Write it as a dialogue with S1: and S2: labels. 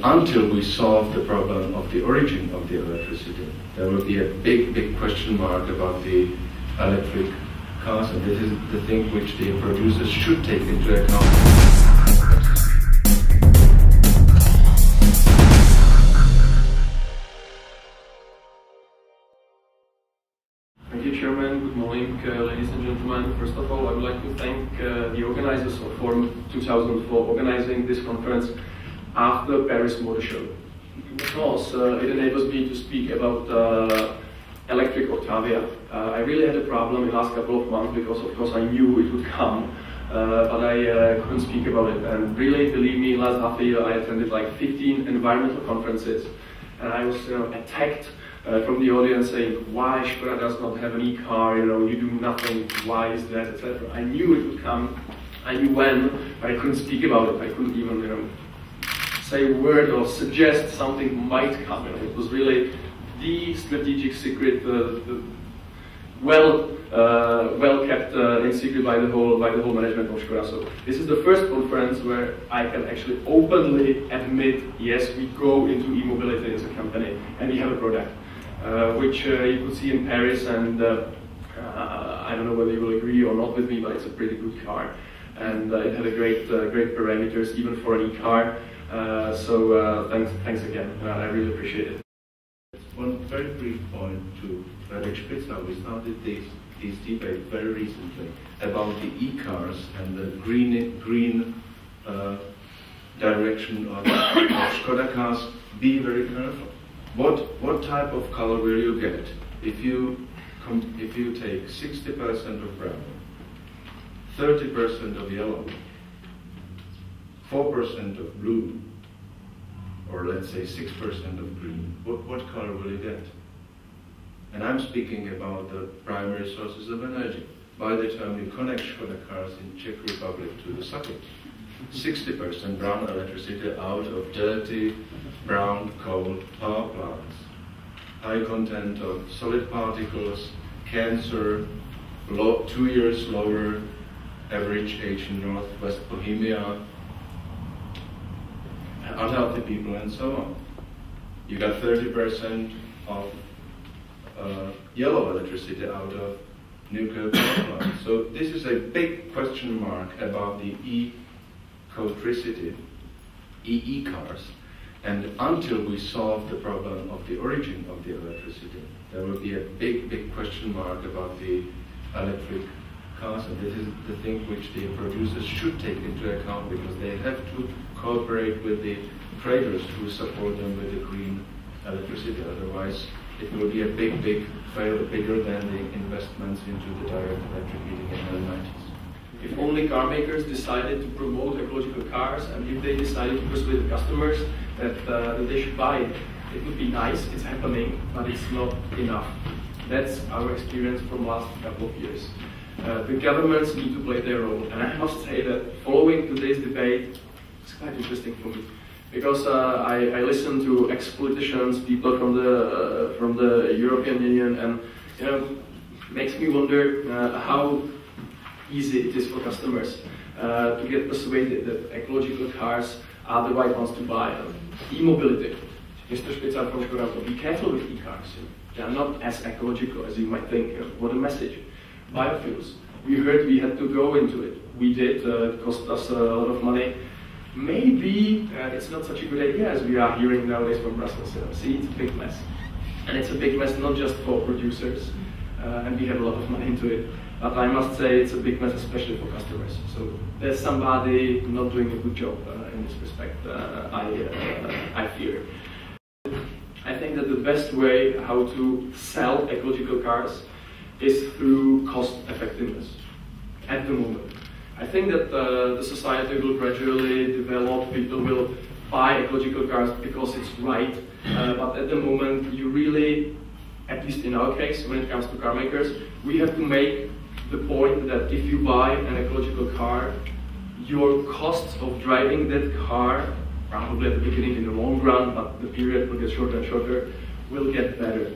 S1: until we solve the problem of the origin of the electricity, there will be a big question mark about the electric cars, and this is the thing which the producers should take into account.
S2: Thank you, Chairman. Good morning, ladies and gentlemen. First of all, I would like to thank the organizers of Forum 2000 for organizing this conference after Paris Motor Show, because it enables me to speak about electric Octavia. I really had a problem in the last couple of months because, of course, I knew it would come, but I couldn't speak about it. And really, believe me, last half a year I attended like 15 environmental conferences, and I was attacked from the audience saying, why Skoda does not have an e-car, you do nothing, why is that, etc. I knew it would come, I knew when, but I couldn't speak about it. I couldn't even say a word or suggest something might come. It was really the strategic secret, well kept in secret by the whole management of Skoda. So this is the first conference where I can actually openly admit, yes, we go into e-mobility as a company and we have a product, which you could see in Paris, and I don't know whether you will agree or not with me, but it's a pretty good car, and it had a great parameters even for an e-car. So thanks again. I really appreciate it.
S1: One very brief point to Frederick Spitzer. We started this debate very recently about the e-cars and the green direction of Skoda cars. Be very careful. What type of color will you get if you take 60% of brown, 30% of yellow, 4% of blue, or let's say 6% of green? What color will you get? And I'm speaking about the primary sources of energy. By the time you connect Skoda cars in Czech Republic to the socket, 60% brown electricity out of dirty brown coal power plants. High content of solid particles, cancer, 2 years lower average age in Northwest Bohemia, unhealthy people, and so on. You got 30% of yellow electricity out of nuclear power plants. So this is a big question mark about the e-cotricity, e-cars. And until we solve the problem of the origin of the electricity, there will be a big question mark about the electric cars, and this is the thing which the producers should take into account, because they have to cooperate with the traders who support them with the green electricity. Otherwise, it will be a big failure, bigger than the investments into the direct electric heating in the 90s.
S2: If only car makers decided to promote ecological cars, and if they decided to persuade the customers that they should buy it, it would be nice, it's happening, but it's not enough. That's our experience from the last couple of years. The governments need to play their role, and I must say that following today's debate, it's quite interesting for me, because I listen to ex-politicians, people from the European Union, and makes me wonder how easy it is for customers to get persuaded that ecological cars are the right ones to buy. E-mobility, Mr. Spitzer from Skoda, be careful with e-cars. They are not as ecological as you might think. What a message. Biofuels. We heard we had to go into it. We did. It cost us a lot of money. Maybe it's not such a good idea as we are hearing nowadays from Brussels. See, it's a big mess. And it's a big mess not just for producers, and we have a lot of money into it, but I must say it's a big mess especially for customers. So there's somebody not doing a good job in this respect, I fear. I think that the best way how to sell ecological cars is through cost effectiveness at the moment. I think that the society will gradually develop, people will buy ecological cars because it's right, but at the moment you really, at least in our case, when it comes to car makers, we have to make the point that if you buy an ecological car, your costs of driving that car, probably at the beginning in the long run, but the period will get shorter and shorter, will get better.